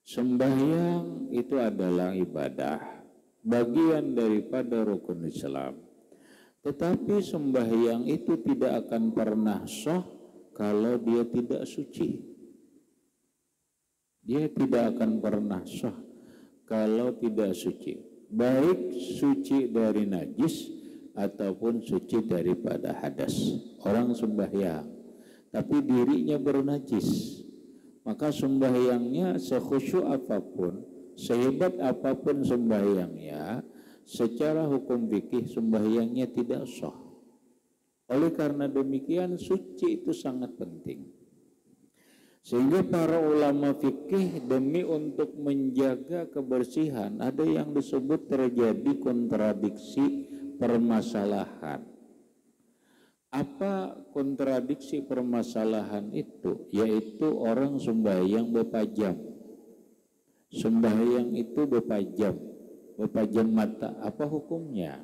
Sembahyang itu adalah ibadah, bagian daripada rukun Islam. Tetapi sembahyang itu tidak akan pernah sah kalau dia tidak suci. Dia tidak akan pernah sah kalau tidak suci. Baik suci dari najis ataupun suci daripada hadas. Orang sembahyang, tapi dirinya bernajis, maka sembahyangnya sekhusyuk apapun, sehebat apapun sembahyangnya, secara hukum fikih sembahyangnya tidak sah. Oleh karena demikian suci itu sangat penting. Sehingga para ulama fikih demi untuk menjaga kebersihan, ada yang disebut terjadi kontradiksi permasalahan. Apa kontradiksi permasalahan itu? Yaitu orang sembahyang bepajam. Sembahyang itu bepajam mata. Apa hukumnya?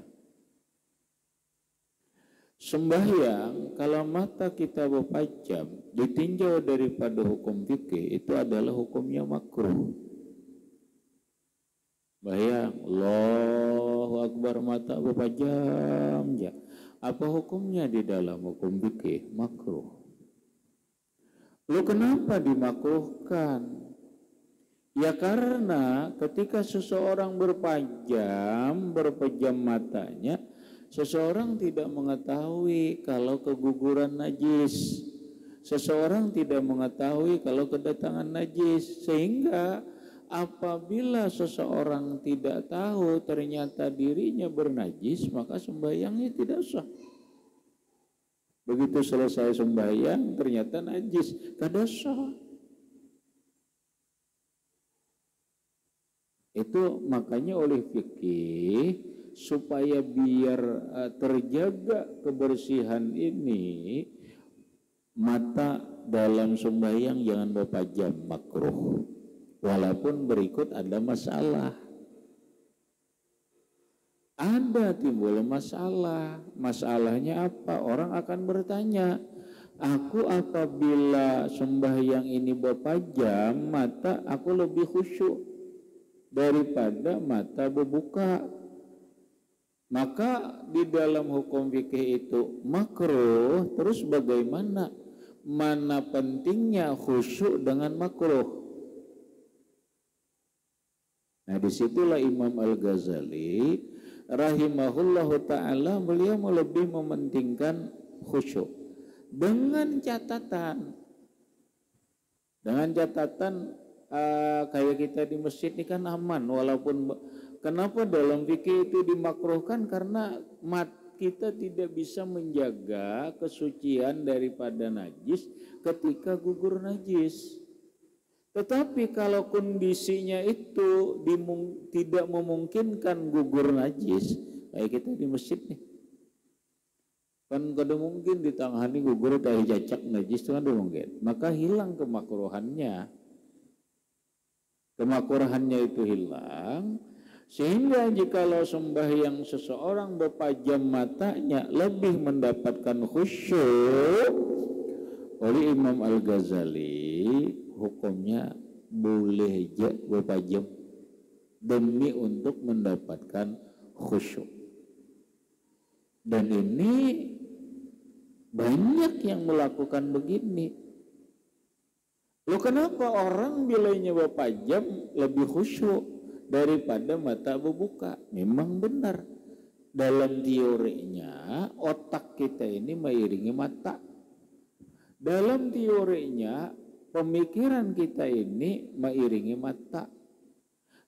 Sembahyang kalau mata kita bepajam ditinjau daripada hukum fikih itu adalah hukumnya makruh. Bayang, Allahu Akbar, mata bepajam ya. Apa hukumnya di dalam hukum fikih? Makruh. Lalu kenapa dimakruhkan? Ya karena ketika seseorang berpejam matanya, seseorang tidak mengetahui kalau keguguran najis. Seseorang tidak mengetahui kalau kedatangan najis. Sehingga apabila seseorang tidak tahu ternyata dirinya bernajis, maka sembahyangnya tidak sah. Begitu selesai sembahyang ternyata najis, kada sah. Itu makanya oleh fikih supaya biar terjaga kebersihan ini, mata dalam sembahyang jangan berpajam, makruh. Walaupun berikut ada masalah. Ada timbul masalah. Masalahnya apa? Orang akan bertanya, aku apabila sembahyang ini berpajam mata, aku lebih khusyuk daripada mata berbuka. Maka di dalam hukum fikih itu makruh. Terus bagaimana? Mana pentingnya khusyuk dengan makruh? Nah disitulah Imam Al-Ghazali rahimahullahu ta'ala, beliau lebih mementingkan khusyuk dengan catatan kayak kita di masjid ini kan aman. Walaupun kenapa dalam fikih itu dimakruhkan, karena kita tidak bisa menjaga kesucian daripada najis ketika gugur najis. Tetapi kalau kondisinya itu tidak memungkinkan gugur najis, kayak kita di masjid nih, kan kada mungkin ditangani gugur dari cacak najis, itu kan mungkin, maka hilang kemakruhannya. Kemakruhannya itu hilang, sehingga jikalau sembahyang seseorang berpajam matanya lebih mendapatkan khusyuk, oleh Imam Al-Ghazali hukumnya boleh aja berpajam demi untuk mendapatkan khusyuk. Dan ini banyak yang melakukan begini. Loh kenapa orang bilanya berpajam lebih khusyuk daripada mata berbuka? Memang benar. Dalam teorinya otak kita ini mengiringi mata. Dalam teorinya pemikiran kita ini mengiringi mata.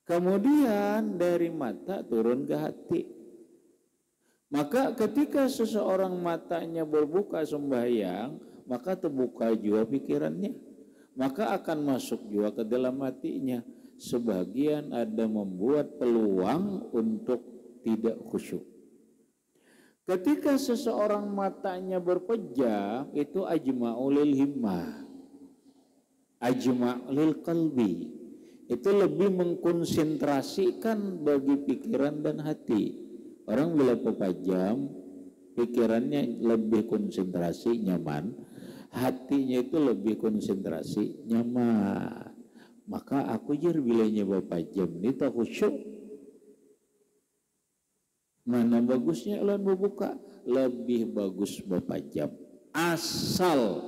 Kemudian dari mata turun ke hati. Maka ketika seseorang matanya berbuka sembahyang, maka terbuka juga pikirannya. Maka akan masuk juga ke dalam hatinya. Sebagian ada membuat peluang untuk tidak khusyuk. Ketika seseorang matanya berpejam, itu ajma'ulil himmah, ajma'ulil qalbi, itu lebih mengkonsentrasikan bagi pikiran dan hati. Orang bila berpejam, pikirannya lebih konsentrasi, nyaman, hatinya itu lebih konsentrasi, nyaman. Maka aku jir bilanya Bapak jam ini tak khusyuk. Mana bagusnya ulun membuka? Lebih bagus Bapak jam. Asal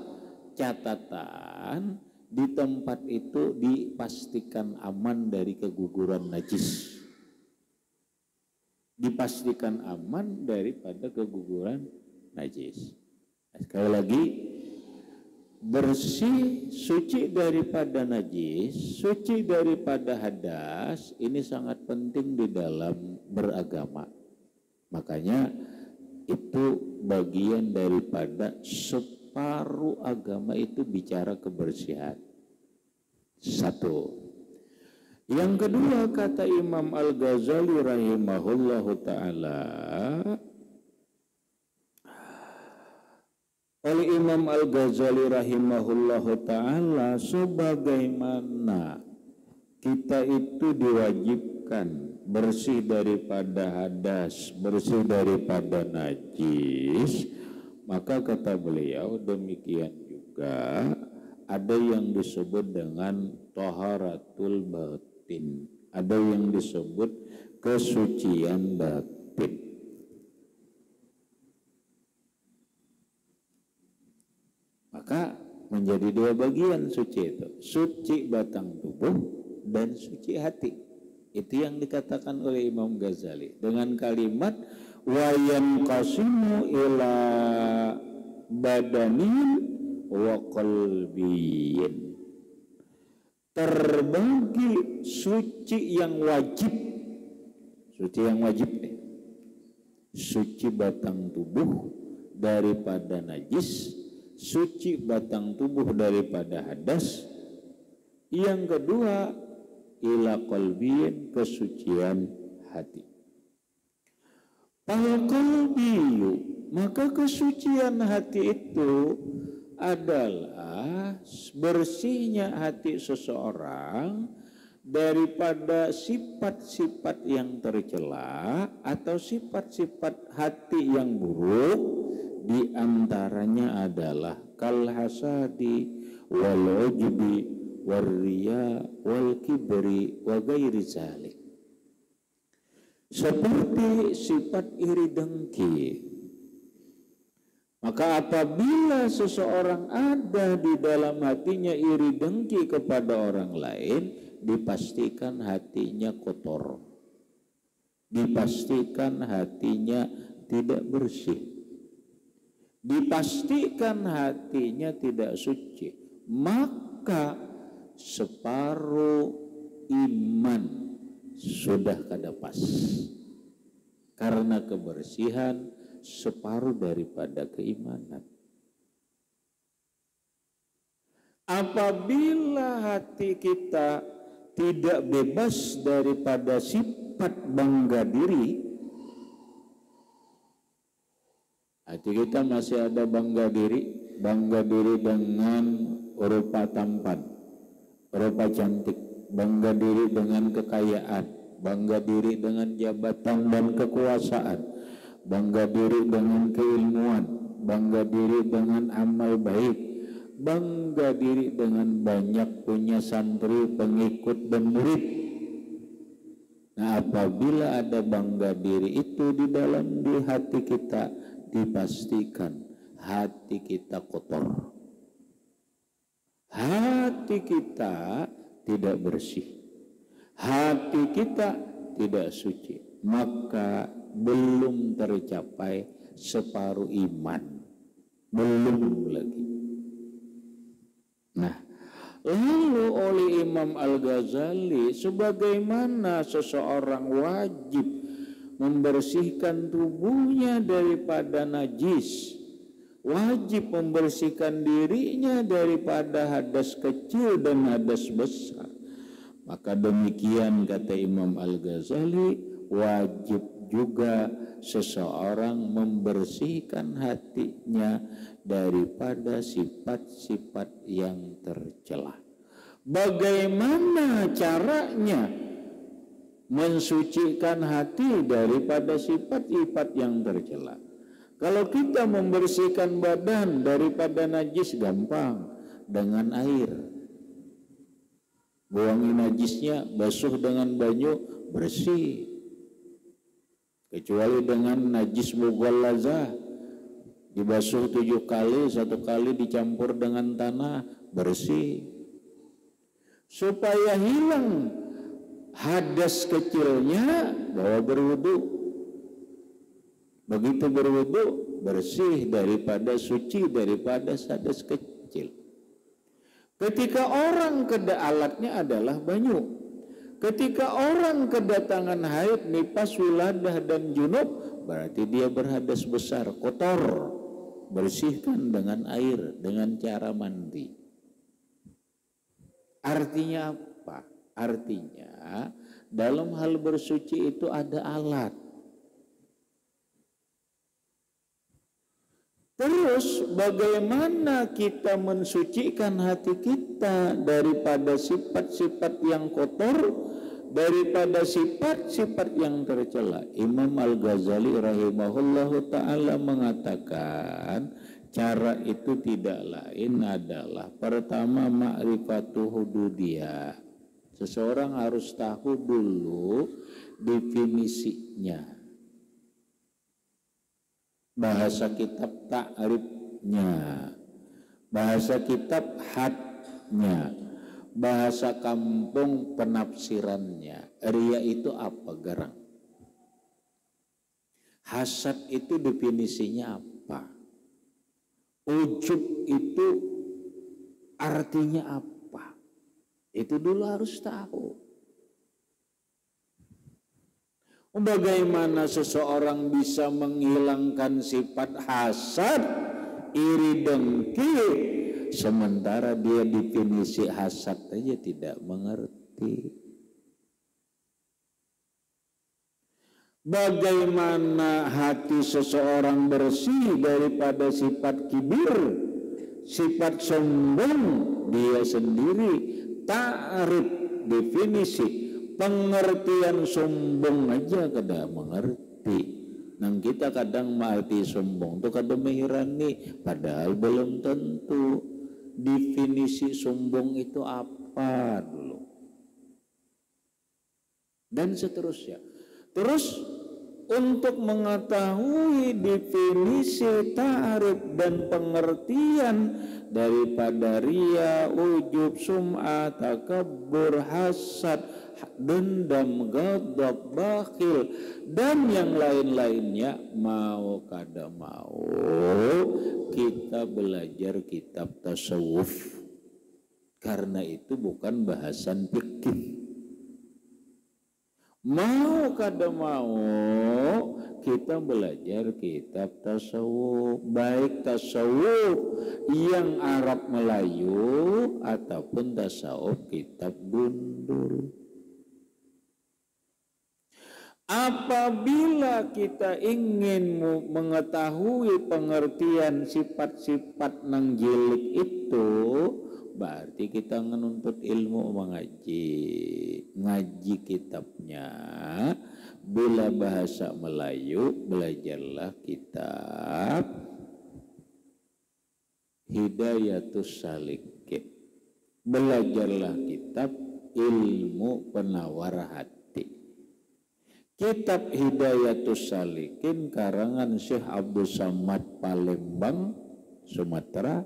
catatan di tempat itu dipastikan aman dari keguguran najis. Dipastikan aman daripada keguguran najis. Sekali lagi, bersih, suci daripada najis, suci daripada hadas, ini sangat penting di dalam beragama. Makanya itu bagian daripada separuh agama itu bicara kebersihan. Satu. Yang kedua, kata Imam Al-Ghazali rahimahullahu ta'ala, oleh Imam Al-Ghazali rahimahullahu ta'ala, sebagaimana kita itu diwajibkan bersih daripada hadas, bersih daripada najis, maka kata beliau demikian juga ada yang disebut dengan taharatul batin, ada yang disebut kesucian batin. Maka menjadi dua bagian suci itu, suci batang tubuh dan suci hati. Itu yang dikatakan oleh Imam Ghazali dengan kalimat wa yanqasimu ila badanin wa qalbiyin. Terbagi suci yang wajib, suci yang wajib, suci batang tubuh daripada najis, suci batang tubuh daripada hadas. Yang kedua, ila qalbiyin, kesucian hati. Fal qalbiyu, maka kesucian hati itu adalah bersihnya hati seseorang daripada sifat-sifat yang tercela atau sifat-sifat hati yang buruk. Di antaranya adalah kal hasadi wal ujbi war riya wal kibri wa ghairi zalik. Seperti sifat iri dengki. Maka apabila seseorang ada di dalam hatinya iri dengki kepada orang lain, dipastikan hatinya kotor, dipastikan hatinya tidak bersih, dipastikan hatinya tidak suci. Maka separuh iman sudah kada pas, karena kebersihan separuh daripada keimanan. Apabila hati kita tidak bebas daripada sifat bangga diri, hati kita masih ada bangga diri dengan rupa tampan, rupa cantik, bangga diri dengan kekayaan, bangga diri dengan jabatan dan kekuasaan, bangga diri dengan keilmuan, bangga diri dengan amal baik, bangga diri dengan banyak punya santri, pengikut dan murid. Nah, apabila ada bangga diri itu di dalam hati kita, dipastikan hati kita kotor, hati kita tidak bersih, hati kita tidak suci, maka belum tercapai separuh iman, belum lagi. Nah, lalu oleh Imam Al-Ghazali, sebagaimana seseorang wajib membersihkan tubuhnya daripada najis, wajib membersihkan dirinya daripada hadas kecil dan hadas besar, maka demikian kata Imam Al-Ghazali, wajib juga seseorang membersihkan hatinya daripada sifat-sifat yang tercela. Bagaimana caranya mensucikan hati daripada sifat-sifat yang tercela? Kalau kita membersihkan badan daripada najis, gampang, dengan air. buangi najisnya, basuh dengan banyu, bersih. Kecuali dengan najis mughallazah, dibasuh 7 kali, 1 kali dicampur dengan tanah, bersih. Supaya hilang hadas kecilnya, bawa berwudu. Begitu berwudu, bersih daripada suci daripada hadas kecil. Ketika orang alatnya adalah banyu. Ketika orang kedatangan haid, nifas, wiladah dan junub, berarti dia berhadas besar, kotor. Bersihkan dengan air, dengan cara mandi. Artinya apa? Artinya dalam hal bersuci itu ada alat. Terus bagaimana kita mensucikan hati kita daripada sifat-sifat yang kotor, daripada sifat-sifat yang tercela? Imam Al-Ghazali rahimahullahu ta'ala mengatakan cara itu tidak lain adalah pertama ma'rifatu hududiyah. Seseorang harus tahu dulu definisinya. Bahasa kitab ta'rifnya, bahasa kitab hadnya, bahasa kampung penafsirannya. Riya itu apa, Garang? Hasad itu definisinya apa? Ujub itu artinya apa? Itu dulu harus tahu. Bagaimana seseorang bisa menghilangkan sifat hasad, iri, dengki, sementara dia definisi hasad aja tidak mengerti. Bagaimana hati seseorang bersih daripada sifat kibir, sifat sombong, dia sendiri ta'rif, definisi. Pengertian sombong aja kada mengerti. Nang kita kadang mengerti sombong itu kada mehirani, padahal belum tentu definisi sombong itu apa dulu. Dan seterusnya. Terus untuk mengetahui definisi ta'rif dan pengertian daripada riya, ujub, sum'ah, takabbur, hasad, dendam, ghadab, bakhil dan yang lain-lainnya, mau kada mau kita belajar kitab tasawuf, karena itu bukan bahasan fikih. Mau kada mau kita belajar kitab tasawuf, baik tasawuf yang Arab Melayu ataupun tasawuf kitab gundul. Apabila kita ingin mengetahui pengertian sifat-sifat nang jilik itu, berarti kita menuntut ilmu ngaji kitabnya. Bila bahasa Melayu, belajarlah kitab Hidayatus Salik. Belajarlah kitab Ilmu Penawar Hati. Kitab Hidayatus Salikin karangan Syekh Abdul Samad Palembang, Sumatera.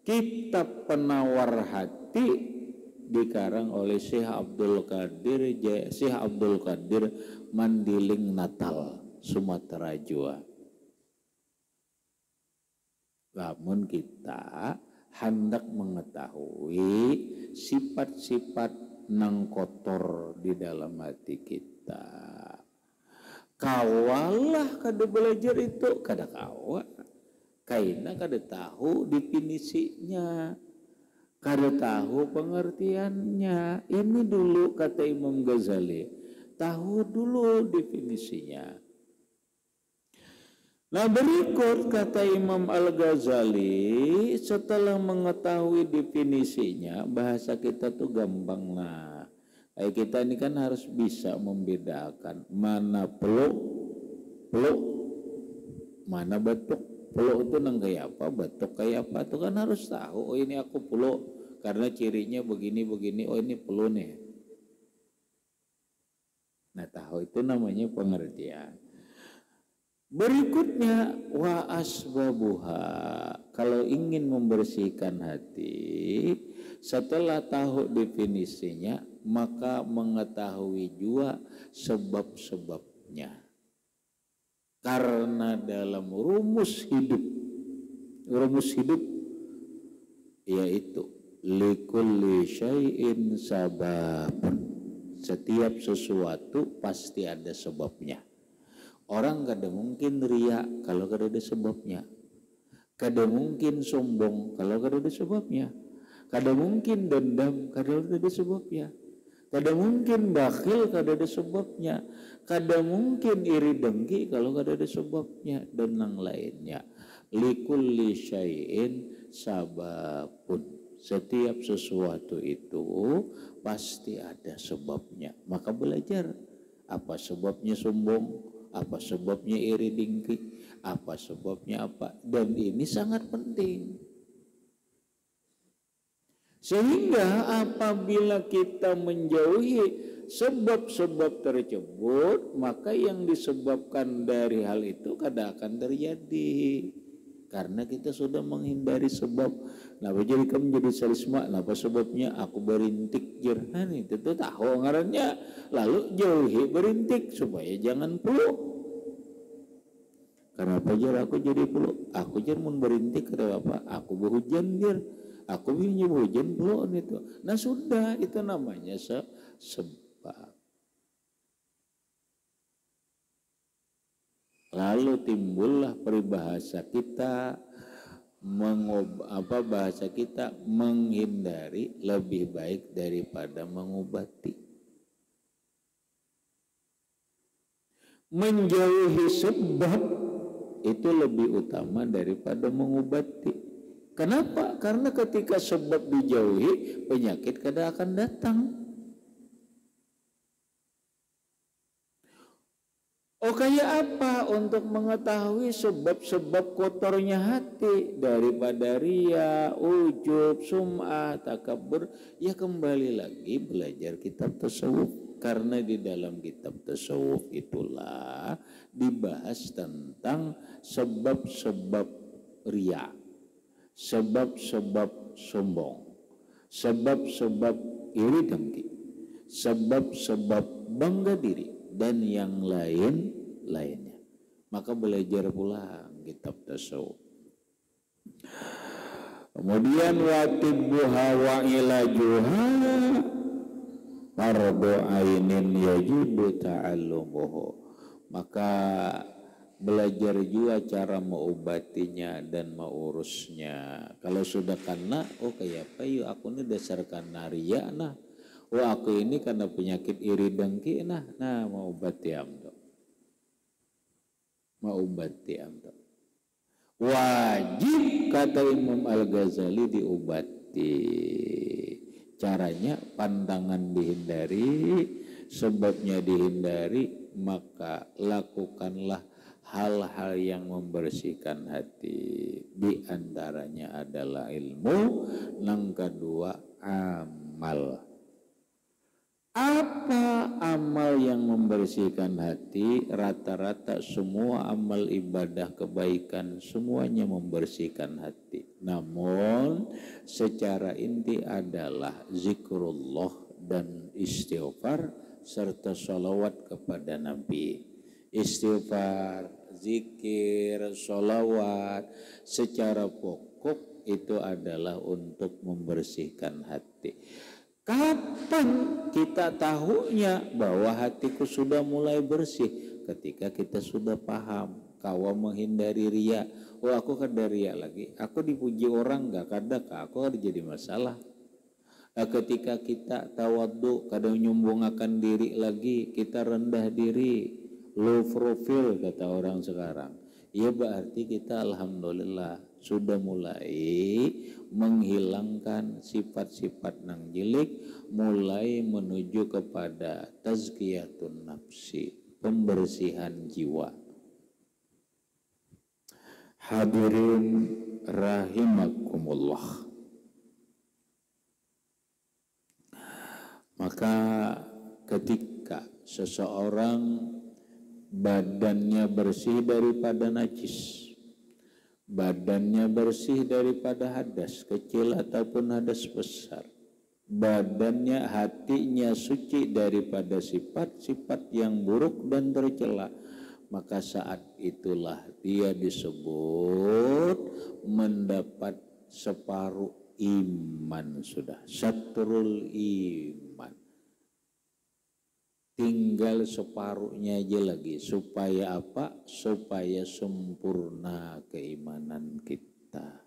Kitab Penawar Hati dikarang oleh Syekh Abdul Qadir Mandiling, Natal, Sumatera Jua. Namun kita hendak mengetahui sifat-sifat nang kotor di dalam hati kita. Kawalah kada belajar itu, kada kawal. Kaina kada tahu definisinya, kada tahu pengertiannya. Ini dulu kata Imam Ghazali, tahu dulu definisinya. Nah berikut kata Imam Al-Ghazali, setelah mengetahui definisinya, bahasa kita tuh gampang lah. Kita ini kan harus bisa membedakan mana peluk, mana betuk. Peluk itu nang kayak apa, betuk kayak apa, itu kan harus tahu. Oh ini aku peluk karena cirinya begini, oh ini perlu nih. Nah, tahu itu namanya pengertian. Berikutnya wa asbabuha, kalau ingin membersihkan hati, setelah tahu definisinya, maka mengetahui juga sebab-sebabnya. Karena dalam rumus hidup yaitu likulli syai'in sababun. Setiap sesuatu pasti ada sebabnya. Orang kada mungkin ria kalau kada ada sebabnya. Kada mungkin sombong kalau kada ada sebabnya. Kada mungkin dendam kalau kada ada sebabnya. Kada mungkin bakhil kalau kada ada sebabnya. Kada mungkin iri dengki kalau kada ada sebabnya, dan yang lainnya. Likulli syai'in sababun. Setiap sesuatu itu pasti ada sebabnya. Maka belajar apa sebabnya sombong, apa sebabnya iri dengki, apa sebabnya apa. Dan ini sangat penting. Sehingga apabila kita menjauhi sebab-sebab tersebut, maka yang disebabkan dari hal itu kada akan terjadi. Karena kita sudah menghindari sebab. Napa jadi kamu jadi salisma? Napa sebabnya? Aku berintik jerhan itu tuh tahu ngarannya. Lalu jauhi berintik supaya jangan peluk. Kenapa jar aku jadi peluk? Aku jar mun berintik kata apa? Aku berhujan jar. Aku punya hujan peluk itu. Nah sudah, itu namanya sebab. Lalu timbullah peribahasa kita bahasa kita menghindari lebih baik daripada mengobati. Menjauhi sebab itu lebih utama daripada mengobati. Kenapa? Karena ketika sebab dijauhi, penyakit kada akan datang. Oh, kayak apa untuk mengetahui sebab-sebab kotornya hati daripada ria, ujub, sum'ah, takabur? Ya kembali lagi belajar kitab tasawuf. Karena di dalam kitab tasawuf itulah dibahas tentang sebab-sebab ria, sebab-sebab sombong, sebab-sebab iri dengki, sebab-sebab bangga diri, dan yang lainnya. Maka belajar pula kitab tasawuf. Kemudian watibbuha wa ilajuha fardu ainin yajibu ta'allumuhu. Maka belajar juga cara mengobatinya dan mengurusnya. Kalau sudah kena, oh kayak apa yuk aku ini dasar karena ria nah. Oh aku ini karena penyakit iri dengki nah mau obati amdo. Mau obati amdo. Wajib kata Imam Al-Ghazali diobati. Caranya pandangan dihindari, sebabnya dihindari, maka lakukanlah hal-hal yang membersihkan hati. Di antaranya adalah ilmu, yang kedua amal. Apa amal yang membersihkan hati? Rata-rata semua amal ibadah kebaikan semuanya membersihkan hati. Namun secara inti adalah zikrullah dan istighfar serta sholawat kepada Nabi. Istighfar, zikir, sholawat secara pokok itu adalah untuk membersihkan hati. Kapan kita tahunya bahwa hatiku sudah mulai bersih? Ketika kita sudah paham, kawa menghindari ria. Oh aku kada ria lagi, aku dipuji orang gak kada aku ada jadi masalah. Ketika kita tawadhu, kada nyombongakan diri lagi, kita rendah diri, low profile kata orang sekarang. Ya berarti kita alhamdulillah sudah mulai menghilangkan sifat-sifat nang jelek, mulai menuju kepada tazkiyatun nafsi, pembersihan jiwa. Hadirin rahimakumullah. Maka ketika seseorang badannya bersih daripada najis, badannya bersih daripada hadas kecil ataupun hadas besar, badannya, hatinya suci daripada sifat-sifat yang buruk dan tercela, maka saat itulah dia disebut mendapat separuh iman, sudah syatrul iman. Tinggal separuhnya aja lagi. Supaya apa? Supaya sempurna keimanan kita.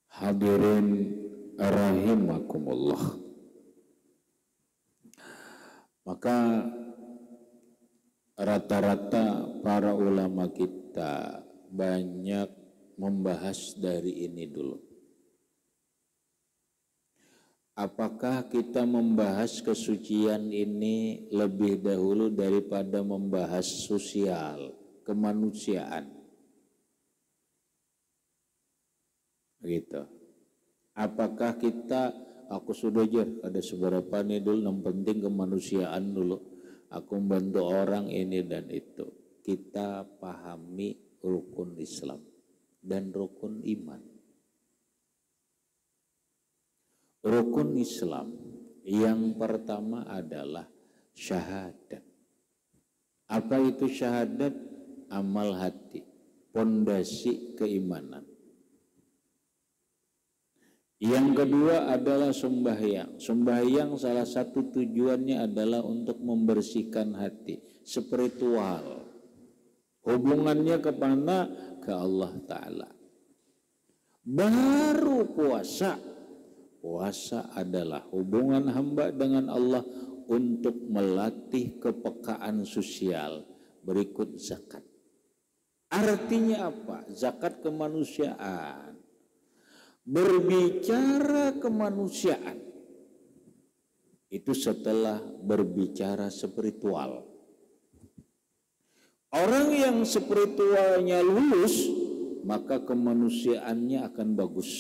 Hadirin rahimakumullah. Maka rata-rata para ulama kita banyak membahas dari ini dulu. Apakah kita membahas kesucian ini lebih dahulu daripada membahas sosial, kemanusiaan? Gitu. Apakah kita, aku sudah ada seberapa nih dulu, yang penting kemanusiaan dulu. Aku membantu orang ini dan itu. Kita pahami rukun Islam dan rukun iman. Rukun Islam yang pertama adalah syahadat. Apa itu syahadat? Amal hati, pondasi keimanan. Yang kedua adalah sembahyang. Sembahyang salah satu tujuannya adalah untuk membersihkan hati, spiritual. Hubungannya kemana? Ke Allah Ta'ala. Baru puasa. Puasa adalah hubungan hamba dengan Allah untuk melatih kepekaan sosial. Berikut zakat. Artinya apa? Zakat kemanusiaan. Berbicara kemanusiaan. Itu setelah berbicara spiritual. Orang yang spiritualnya lulus, maka kemanusiaannya akan bagus.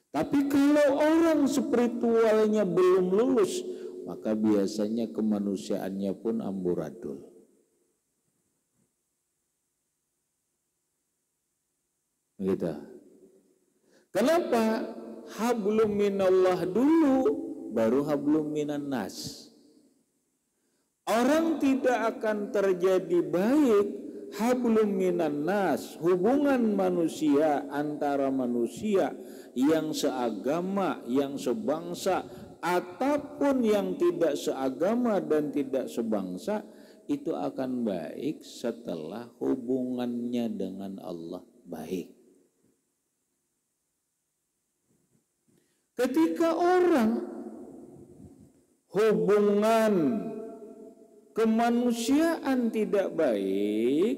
Tapi kalau orang spiritualnya belum lulus, maka biasanya kemanusiaannya pun amburadul. Gitu. Kenapa? Hablum minallah dulu, baru hablum minan nas. Orang tidak akan terjadi baik hablum minan nas, hubungan manusia antara manusia yang seagama, yang sebangsa, ataupun yang tidak seagama dan tidak sebangsa, itu akan baik setelah hubungannya dengan Allah baik. Ketika orang hubungan kemanusiaan tidak baik,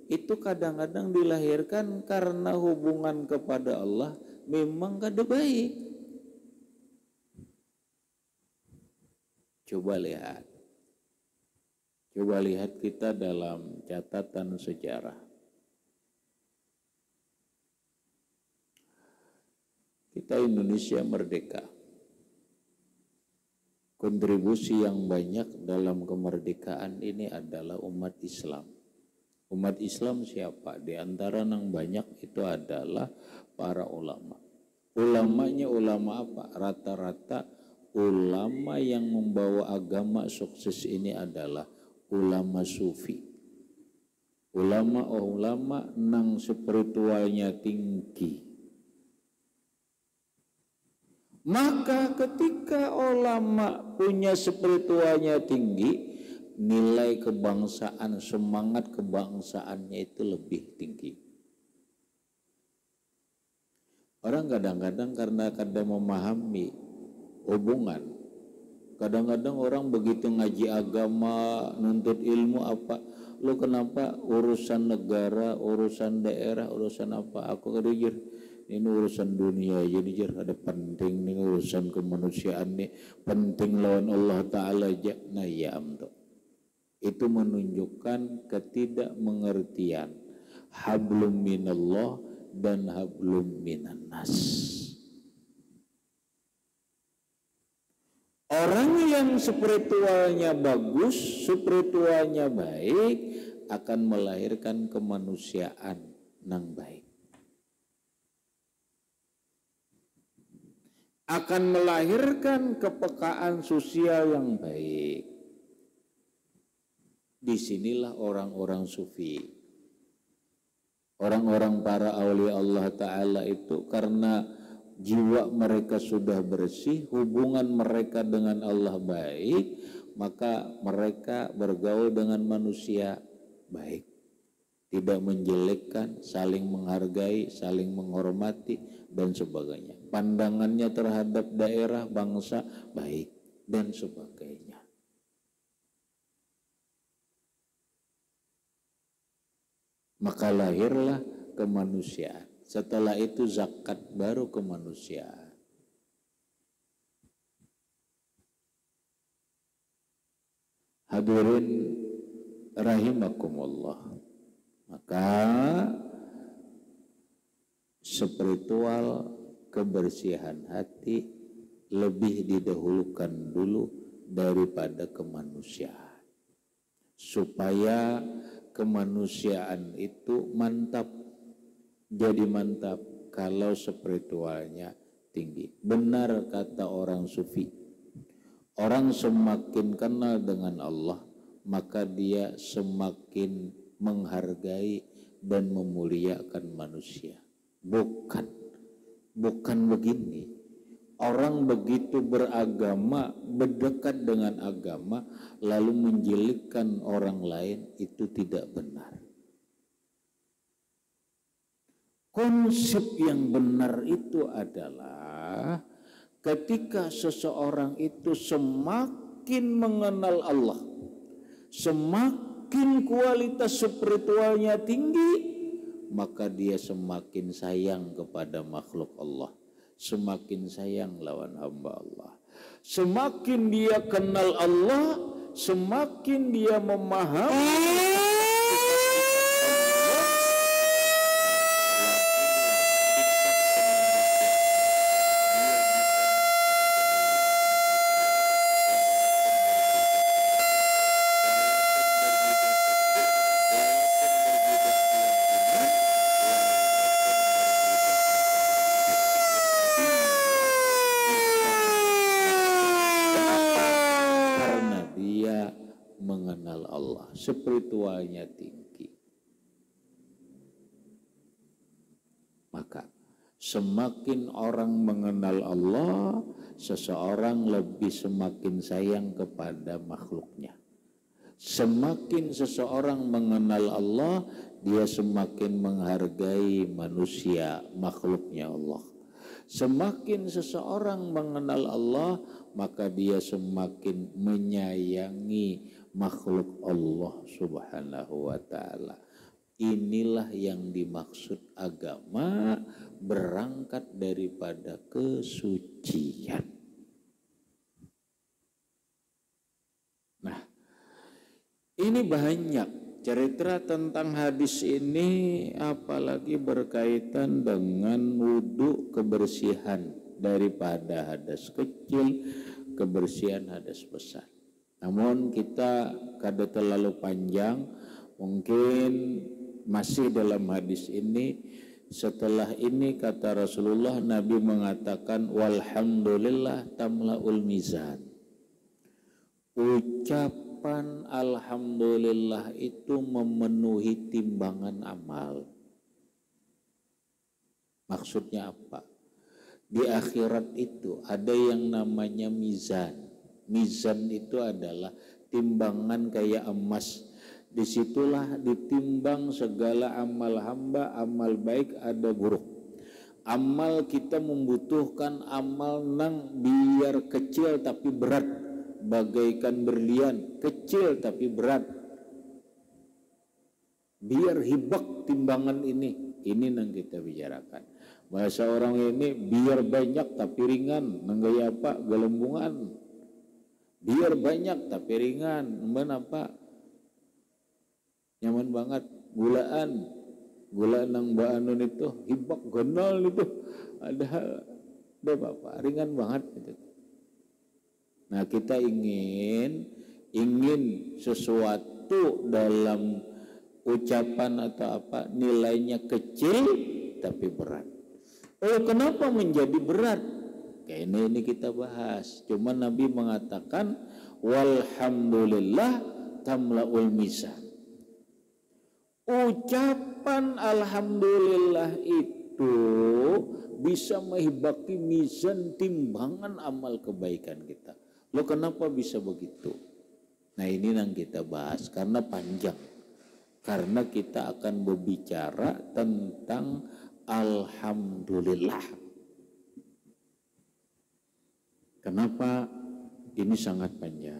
itu kadang-kadang dilahirkan karena hubungan kepada Allah memang kada baik. Coba lihat kita dalam catatan sejarah. Kita Indonesia merdeka. Kontribusi yang banyak dalam kemerdekaan ini adalah umat Islam. Umat Islam siapa? Di antara yang banyak itu adalah para ulama. Ulamanya ulama apa? Rata-rata ulama yang membawa agama sukses ini adalah ulama sufi. Ulama nang spiritualnya tinggi. Maka ketika ulama punya spiritualnya tinggi, nilai kebangsaan, semangat kebangsaannya itu lebih tinggi. Orang kadang-kadang karena kadang memahami hubungan, kadang-kadang orang begitu ngaji agama, nuntut ilmu apa, lo kenapa urusan negara, urusan daerah, urusan apa, aku kerjir. Ini urusan dunia, jadi ada penting nih urusan kemanusiaan nih, penting lawan Allah Ta'ala aja. Nah ya amdo, itu menunjukkan ketidakmengertian hablum minallah dan hablum minan nas. Orang yang spiritualnya bagus, spiritualnya baik, akan melahirkan kemanusiaan yang baik. Akan melahirkan kepekaan sosial yang baik. Disinilah orang-orang sufi, orang-orang para aulia Allah Ta'ala itu karena jiwa mereka sudah bersih, hubungan mereka dengan Allah baik, maka mereka bergaul dengan manusia baik, tidak menjelekkan, saling menghargai, saling menghormati dan sebagainya. Pandangannya terhadap daerah, bangsa baik dan sebagainya. Maka lahirlah kemanusiaan. Setelah itu zakat, baru kemanusiaan. Hadirin rahimakumullah. Maka spiritual, kebersihan hati lebih didahulukan dulu daripada kemanusiaan. Supaya kemanusiaan itu mantap, jadi mantap kalau spiritualnya tinggi. Benar kata orang sufi, orang semakin kenal dengan Allah, maka dia semakin menghargai dan memuliakan manusia. Bukan begini. Orang begitu beragama, berdekat dengan agama, lalu menjelekkan orang lain, itu tidak benar. Konsep yang benar itu adalah ketika seseorang itu semakin mengenal Allah, semakin kualitas spiritualnya tinggi, maka dia semakin sayang kepada makhluk Allah, semakin sayang lawan hamba Allah. Semakin dia kenal Allah, semakin dia memahami spiritualnya tinggi. Maka semakin orang mengenal Allah, seseorang lebih semakin sayang kepada makhluknya. Semakin seseorang mengenal Allah, dia semakin menghargai manusia, makhluknya Allah. Semakin seseorang mengenal Allah, maka dia semakin menyayangi makhluk Allah Subhanahu wa ta'ala. Inilah yang dimaksud agama berangkat daripada kesucian. Nah, ini banyak cerita tentang hadis ini, apalagi berkaitan dengan wudhu, kebersihan daripada hadas kecil, kebersihan hadas besar. Namun kita kada terlalu panjang, mungkin masih dalam hadis ini. Setelah ini kata Rasulullah, Nabi mengatakan walhamdulillah tamlaul mizan. Ucapan alhamdulillah itu memenuhi timbangan amal. Maksudnya apa? Di akhirat itu ada yang namanya mizan. Mizan itu adalah timbangan kayak emas. Disitulah ditimbang segala amal hamba, amal baik ada buruk. Amal kita membutuhkan amal nang biar kecil tapi berat, bagaikan berlian, kecil tapi berat. Biar hibak timbangan ini nang kita bicarakan. Bahasa orang ini biar banyak tapi ringan, nang gaya apa? Gelembungan. Biar banyak tapi ringan, apa? Nyaman banget, gulaan nang Mbak Anun itu hibak genol itu ada apa ringan banget gitu. Nah, kita ingin sesuatu dalam ucapan atau apa nilainya kecil tapi berat. Oh, kenapa menjadi berat? Kayak ini kita bahas. Cuma Nabi mengatakan walhamdulillah tamlaul mizan. Ucapan alhamdulillah itu bisa menghibaki mizan timbangan amal kebaikan kita. Lo kenapa bisa begitu? Nah, ini yang kita bahas karena panjang. Karena kita akan berbicara tentang alhamdulillah. Kenapa ini sangat panjang?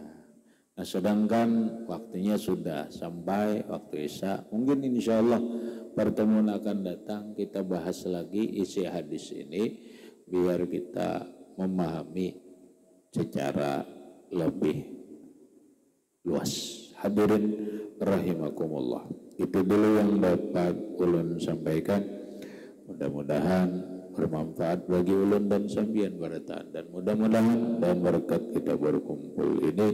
Nah, sedangkan waktunya sudah sampai waktu Isya. Mungkin insya Allah pertemuan akan datang kita bahas lagi isi hadis ini biar kita memahami secara lebih luas. Hadirin rahimakumullah. Itu dulu yang dapat ulun sampaikan. Mudah-mudahan bermanfaat bagi ulun dan sambian barataan, dan mudah-mudahan dan berkat kita berkumpul ini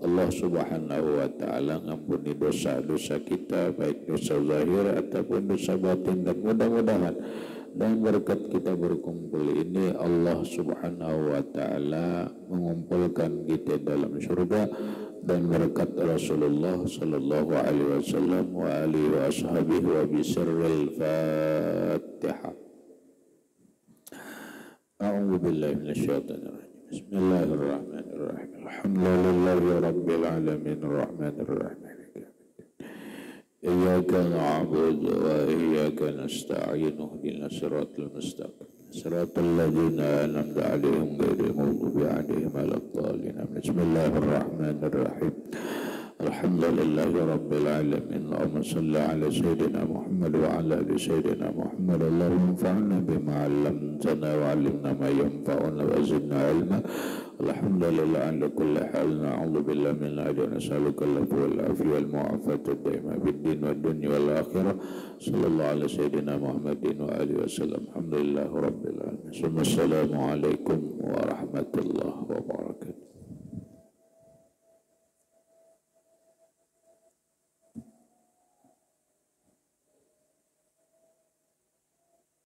Allah Subhanahu wa taala ngampuni dosa-dosa kita, baik dosa zahir ataupun dosa batin, dan mudah-mudahan dan berkat kita berkumpul ini Allah Subhanahu wa taala mengumpulkan kita dalam surga, dan berkat Rasulullah sallallahu alaihi wasallam wa alihi wa ashabihi wa bisirril Fatihah. A'udzu billahi minasyaitonir rajim. Bismillahirrahmanirrahim. Alhamdulillahi rabbil alamin arrahmanir rahim. Iyyaka na'budu wa iyyaka nasta'in. Ihdinas siratal mustaqim. Siratal ladzina an'amta 'alaihim ghairil maghdubi 'alaihim waladdallin. Bismillahirrahmanirrahim. Alhamdulillahi rabbil alamin. Allahumma shalli ala sayyidina Muhammad wa ala ali sayyidina Muhammad. Allahumma anfa'na bima 'allamtana wa 'allimna ma yanfa'una wa zidna 'ilma. Alhamdulillah ala kulli hal. Na'udzu billahi min ajrin nas'aluka al-'afwa wal 'afiyah wal mu'afata ad-daima fid din wad dunya wal akhirah. Sallallahu ala sayyidina Muhammadin wa alihi wasallam. Alhamdulillahi rabbil alamin. Assalamu alaikum warahmatullahi